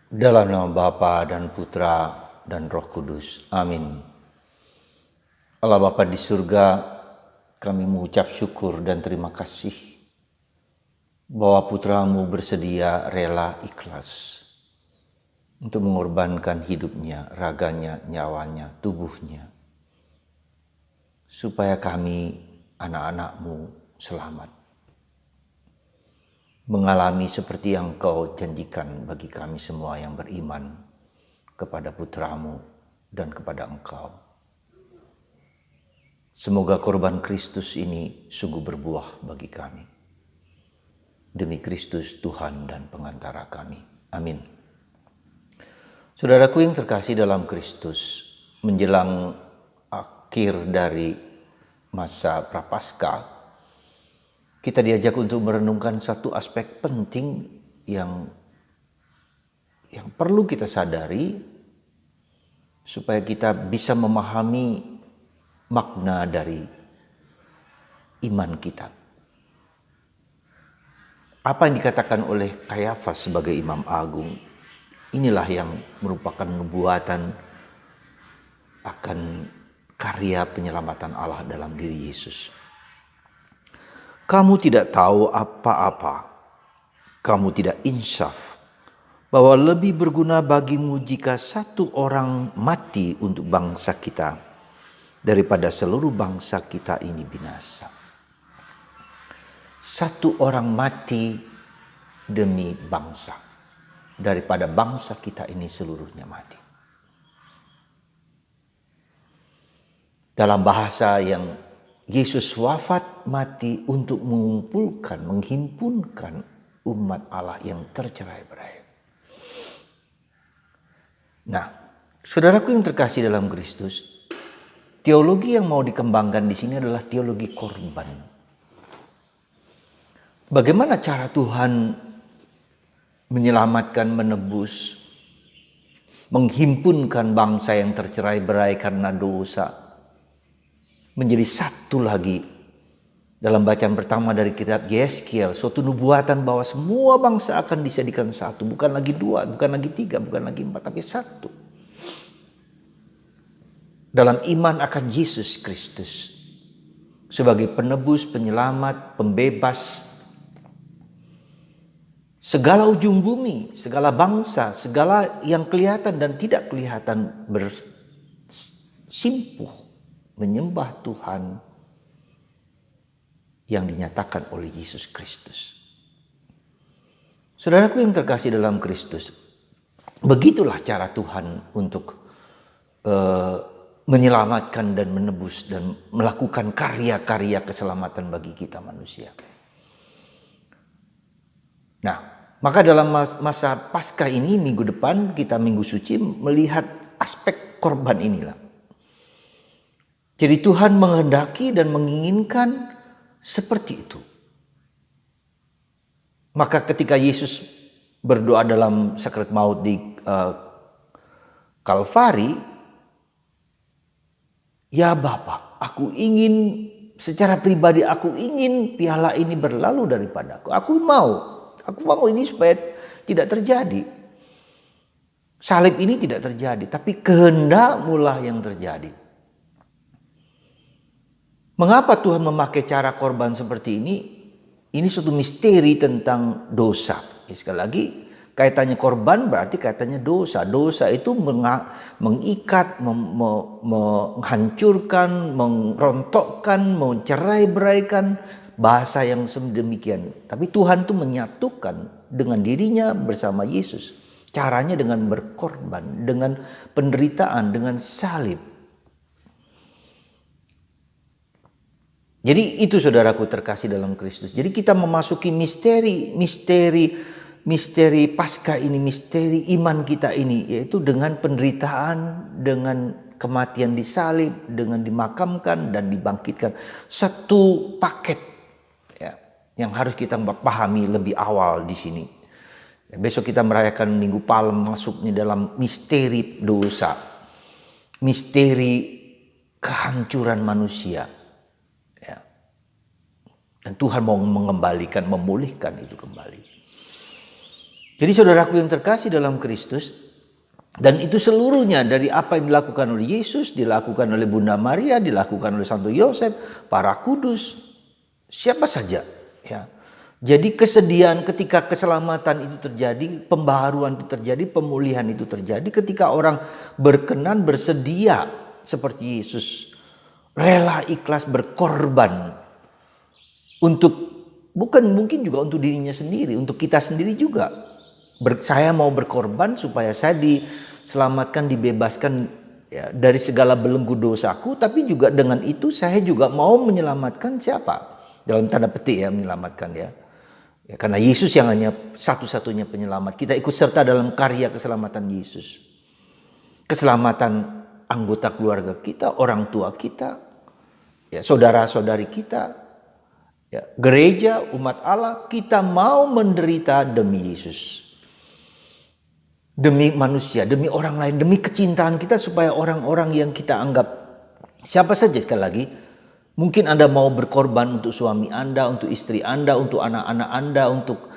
Dalam nama Bapa dan Putra dan Roh Kudus. Amin. Allah Bapa di surga, kami mengucap syukur dan terima kasih bahwa Putramu bersedia rela ikhlas untuk mengorbankan hidupnya, raganya, nyawanya, tubuhnya, supaya kami, anak-anak-Mu, selamat. Mengalami seperti yang Kau janjikan bagi kami semua yang beriman kepada Putramu dan kepada Engkau. Semoga korban Kristus ini sungguh berbuah bagi kami. Demi Kristus Tuhan dan pengantara kami. Amin. Saudaraku yang terkasih dalam Kristus, menjelang akhir dari masa Prapaskah, kita diajak untuk merenungkan satu aspek penting yang perlu kita sadari supaya kita bisa memahami makna dari iman kita. Apa yang dikatakan oleh Kayafas sebagai Imam Agung, inilah yang merupakan nubuatan akan karya penyelamatan Allah dalam diri Yesus. Kamu tidak tahu apa-apa, kamu tidak insaf, bahwa lebih berguna bagimu jika satu orang mati untuk bangsa kita daripada seluruh bangsa kita ini binasa. Satu orang mati demi bangsa daripada bangsa kita ini seluruhnya mati. Dalam bahasa yang Yesus wafat mati untuk mengumpulkan, menghimpunkan umat Allah yang tercerai-berai. Nah, saudaraku yang terkasih dalam Kristus, teologi yang mau dikembangkan di sini adalah teologi korban. Bagaimana cara Tuhan menyelamatkan, menebus, menghimpunkan bangsa yang tercerai-berai karena dosa menjadi satu lagi. Dalam bacaan pertama dari kitab Yeskiel, suatu nubuatan bahwa semua bangsa akan dijadikan satu. Bukan lagi dua, bukan lagi tiga, bukan lagi empat, tapi satu. Dalam iman akan Yesus Kristus sebagai penebus, penyelamat, pembebas segala ujung bumi, segala bangsa, segala yang kelihatan dan tidak kelihatan bersimpuh menyembah Tuhan yang dinyatakan oleh Yesus Kristus. Saudaraku yang terkasih dalam Kristus, begitulah cara Tuhan untuk menyelamatkan dan menebus dan melakukan karya-karya keselamatan bagi kita manusia. Nah, maka dalam masa Paskah ini, minggu depan kita Minggu Suci melihat aspek korban inilah. Jadi Tuhan menghendaki dan menginginkan seperti itu. Maka ketika Yesus berdoa dalam sakrat maut di Kalvari, ya Bapa, aku ingin secara pribadi, aku ingin piala ini berlalu daripadaku. Aku mau ini supaya tidak terjadi. Salib ini tidak terjadi, tapi kehendak-Mu lah yang terjadi. Mengapa Tuhan memakai cara korban seperti ini? Ini suatu misteri tentang dosa. Ya, sekali lagi, kaitannya korban berarti kaitannya dosa. Dosa itu mengikat, menghancurkan, merontokkan, mencerai-beraikan, bahasa yang sedemikian. Tapi Tuhan itu menyatukan dengan dirinya bersama Yesus. Caranya dengan berkorban, dengan penderitaan, dengan salib. Jadi itu saudaraku terkasih dalam Kristus. Jadi kita memasuki misteri Paskah ini, misteri iman kita ini, yaitu dengan penderitaan, dengan kematian disalib, dengan dimakamkan dan dibangkitkan. Satu paket ya, yang harus kita pahami lebih awal di sini. Besok kita merayakan Minggu Palem, masuknya dalam misteri dosa, misteri kehancuran manusia. Dan Tuhan mau mengembalikan, memulihkan itu kembali. Jadi saudaraku yang terkasih dalam Kristus, dan itu seluruhnya dari apa yang dilakukan oleh Yesus, dilakukan oleh Bunda Maria, dilakukan oleh Santo Yosef, para kudus, siapa saja. Ya. Jadi kesediaan ketika keselamatan itu terjadi, pembaharuan itu terjadi, pemulihan itu terjadi ketika orang berkenan, bersedia seperti Yesus, rela ikhlas berkorban untuk, bukan mungkin juga untuk dirinya sendiri, untuk kita sendiri juga. Saya mau berkorban supaya saya diselamatkan, dibebaskan ya, dari segala belenggu dosaku, tapi juga dengan itu saya juga mau menyelamatkan siapa? Dalam tanda petik ya, menyelamatkan ya. Ya, karena Yesus yang hanya satu-satunya penyelamat. Kita ikut serta dalam karya keselamatan Yesus. Keselamatan anggota keluarga kita, orang tua kita, ya, saudara-saudari kita, ya, gereja, umat Allah, kita mau menderita demi Yesus. Demi manusia, demi orang lain, demi kecintaan kita supaya orang-orang yang kita anggap siapa saja, sekali lagi, mungkin Anda mau berkorban untuk suami Anda, untuk istri Anda, untuk anak-anak Anda, untuk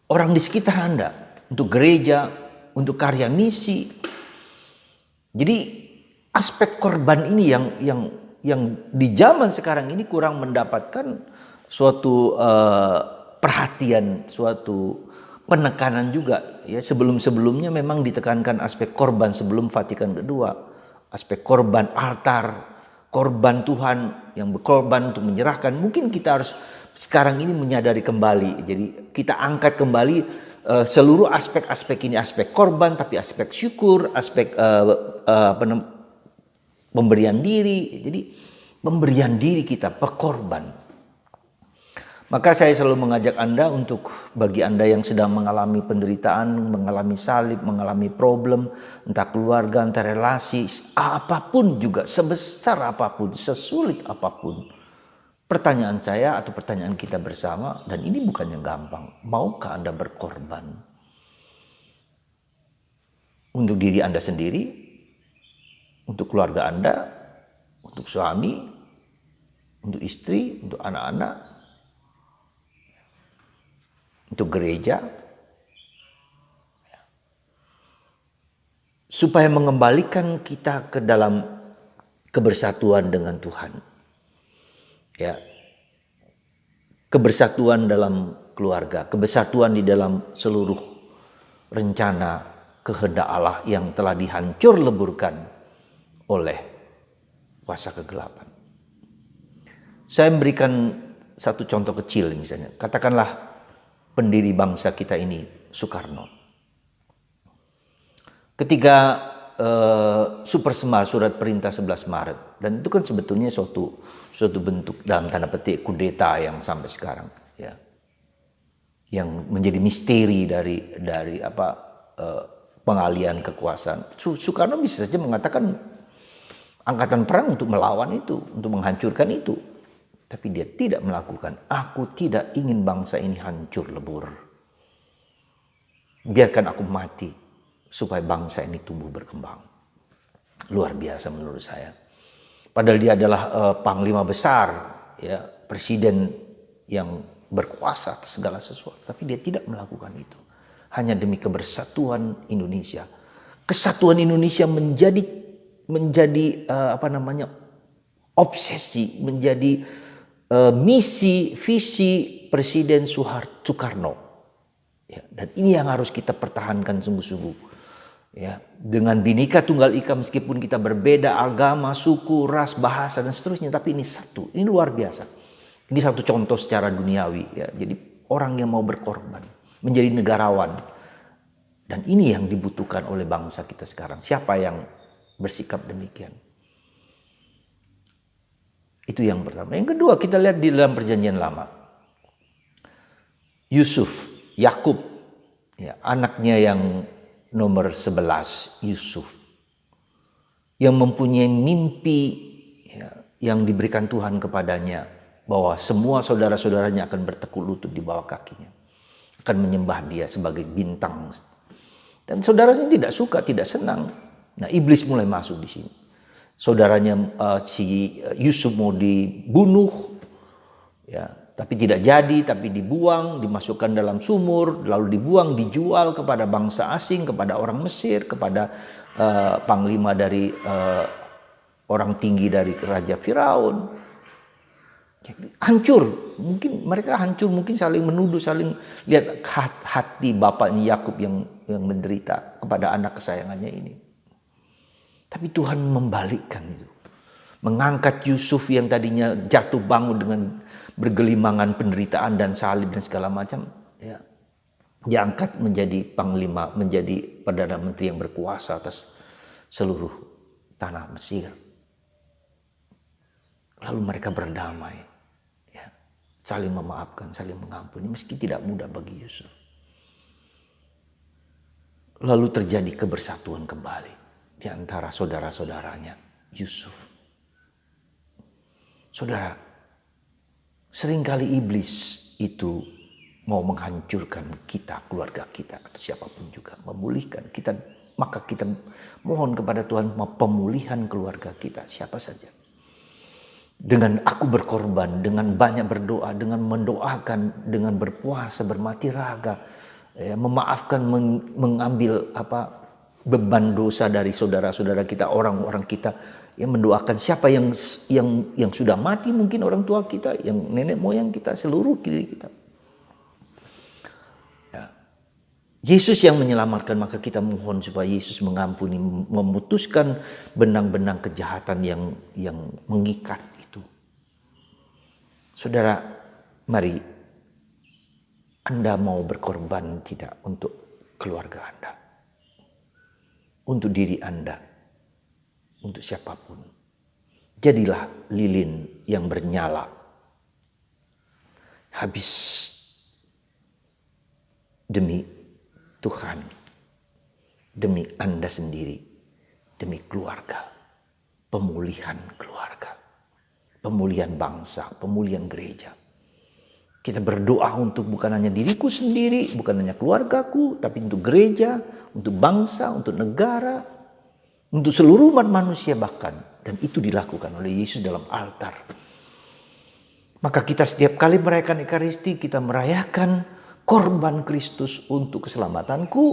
orang di sekitar Anda, untuk gereja, untuk karya misi. Jadi aspek korban ini yang di zaman sekarang ini kurang mendapatkan suatu perhatian, suatu penekanan juga. Ya, sebelum-sebelumnya memang ditekankan aspek korban sebelum Vatikan II, aspek korban altar, korban Tuhan yang berkorban untuk menyerahkan. Mungkin kita harus sekarang ini menyadari kembali. Jadi kita angkat kembali seluruh aspek-aspek ini, aspek korban, tapi aspek syukur, aspek pemberian diri. Jadi pemberian diri kita, pekorban. Maka saya selalu mengajak Anda untuk, bagi Anda yang sedang mengalami penderitaan, mengalami salib, mengalami problem, entah keluarga, entah relasi, apapun juga, sebesar apapun, sesulit apapun. Pertanyaan saya atau pertanyaan kita bersama, dan ini bukan yang gampang, maukah Anda berkorban? Untuk diri Anda sendiri, untuk keluarga Anda, untuk suami, untuk istri, untuk anak-anak, untuk gereja, supaya mengembalikan kita ke dalam kebersatuan dengan Tuhan. Ya. Kebersatuan dalam keluarga, kebersatuan di dalam seluruh rencana kehendak Allah yang telah dihancur leburkan oleh kuasa kegelapan. Saya memberikan satu contoh kecil misalnya, katakanlah pendiri bangsa kita ini, Soekarno. Ketika Super Semar, surat perintah 11 Maret, dan itu kan sebetulnya suatu bentuk dalam tanda petik kudeta yang sampai sekarang, ya, yang menjadi misteri dari pengalihan kekuasaan. Soekarno bisa saja mengatakan angkatan perang untuk melawan itu, untuk menghancurkan itu. Tapi dia tidak melakukan. Aku tidak ingin bangsa ini hancur lebur. Biarkan aku mati supaya bangsa ini tumbuh berkembang. Luar biasa menurut saya. Padahal dia adalah panglima besar, ya, presiden yang berkuasa atas segala sesuatu. Tapi dia tidak melakukan itu. Hanya demi kebersatuan Indonesia. Kesatuan Indonesia menjadi obsesi, menjadi misi, visi Presiden Soekarno. Ya, dan ini yang harus kita pertahankan sungguh-sungguh. Ya, dengan Bhinneka Tunggal Ika, meskipun kita berbeda agama, suku, ras, bahasa dan seterusnya, tapi ini satu. Ini luar biasa. Ini satu contoh secara duniawi. Ya, jadi orang yang mau berkorban, menjadi negarawan. Dan ini yang dibutuhkan oleh bangsa kita sekarang. Siapa yang bersikap demikian? Itu yang pertama. Yang kedua, kita lihat di dalam Perjanjian Lama. Yakub, ya, anaknya yang nomor 11, Yusuf, yang mempunyai mimpi, ya, yang diberikan Tuhan kepadanya, bahwa semua saudara-saudaranya akan bertekuk lutut di bawah kakinya, akan menyembah dia sebagai bintang. Dan saudaranya tidak suka, tidak senang. Nah, iblis mulai masuk di sini. Saudaranya si Yusuf mau dibunuh, ya, tapi tidak jadi, tapi dibuang, dimasukkan dalam sumur, lalu dibuang, dijual kepada bangsa asing, kepada orang Mesir, kepada panglima dari orang tinggi dari Raja Firaun. Hancur, mungkin mereka hancur, mungkin saling menuduh, saling lihat hati bapaknya Yakub yang menderita kepada anak kesayangannya ini. Tapi Tuhan membalikkan itu. Mengangkat Yusuf yang tadinya jatuh bangun dengan bergelimangan penderitaan dan salib dan segala macam, ya, diangkat menjadi panglima, menjadi perdana menteri yang berkuasa atas seluruh tanah Mesir. Lalu mereka berdamai, ya, saling memaafkan, saling mengampuni, meski tidak mudah bagi Yusuf. Lalu terjadi kebersatuan kembali di antara saudara-saudaranya Yusuf. Saudara, seringkali iblis itu mau menghancurkan kita, keluarga kita, atau siapapun juga, memulihkan kita. Maka kita mohon kepada Tuhan pemulihan keluarga kita, siapa saja. Dengan aku berkorban, dengan banyak berdoa, dengan mendoakan, dengan berpuasa, bermati raga, ya, memaafkan, mengambil beban dosa dari saudara-saudara kita, orang-orang kita, yang mendoakan siapa yang sudah mati, mungkin orang tua kita, yang nenek moyang kita, seluruh diri kita. Ya. Yesus yang menyelamatkan, maka kita mohon supaya Yesus mengampuni, memutuskan benang-benang kejahatan yang mengikat itu. Saudara, mari Anda mau berkorban tidak untuk keluarga Anda, untuk diri Anda, untuk siapapun. Jadilah lilin yang bernyala. Habis demi Tuhan, demi Anda sendiri, demi keluarga, pemulihan keluarga, pemulihan bangsa, pemulihan gereja. Kita berdoa untuk bukan hanya diriku sendiri, bukan hanya keluargaku, tapi untuk gereja, untuk bangsa, untuk negara, untuk seluruh umat manusia bahkan. Dan itu dilakukan oleh Yesus dalam altar. Maka kita setiap kali merayakan Ekaristi, kita merayakan korban Kristus untuk keselamatanku,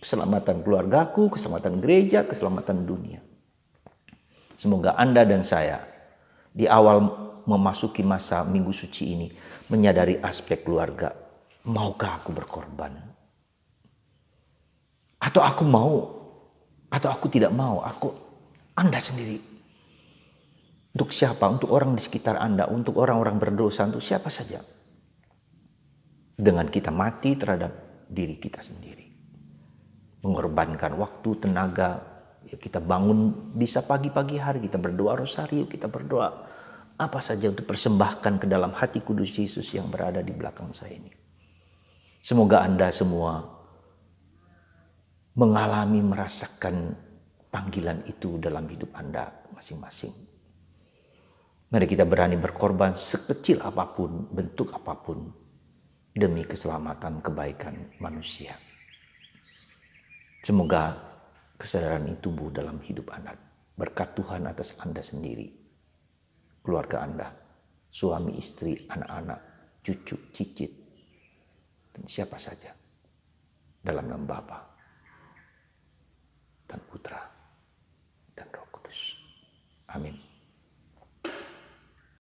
keselamatan keluargaku, keselamatan gereja, keselamatan dunia. Semoga Anda dan saya di awal memasuki masa Minggu Suci ini menyadari aspek keluarga. Maukah aku berkorban? Atau aku mau? Atau aku tidak mau? Anda sendiri. Untuk siapa? Untuk orang di sekitar Anda, untuk orang-orang berdosa, untuk siapa saja. Dengan kita mati terhadap diri kita sendiri. Mengorbankan waktu, tenaga. Ya, kita bangun bisa pagi-pagi hari, kita berdoa rosario, kita berdoa apa saja untuk persembahkan ke dalam hati kudus Yesus yang berada di belakang saya ini. Semoga Anda semua mengalami, merasakan panggilan itu dalam hidup Anda masing-masing. Mari kita berani berkorban sekecil apapun, bentuk apapun, demi keselamatan, kebaikan manusia. Semoga kesadaran itu tumbuh dalam hidup Anda. Berkat Tuhan atas Anda sendiri, keluarga Anda, suami, istri, anak-anak, cucu, cicit, dan siapa saja. Dalam nama Bapa dan Putra dan Roh Kudus. Amin.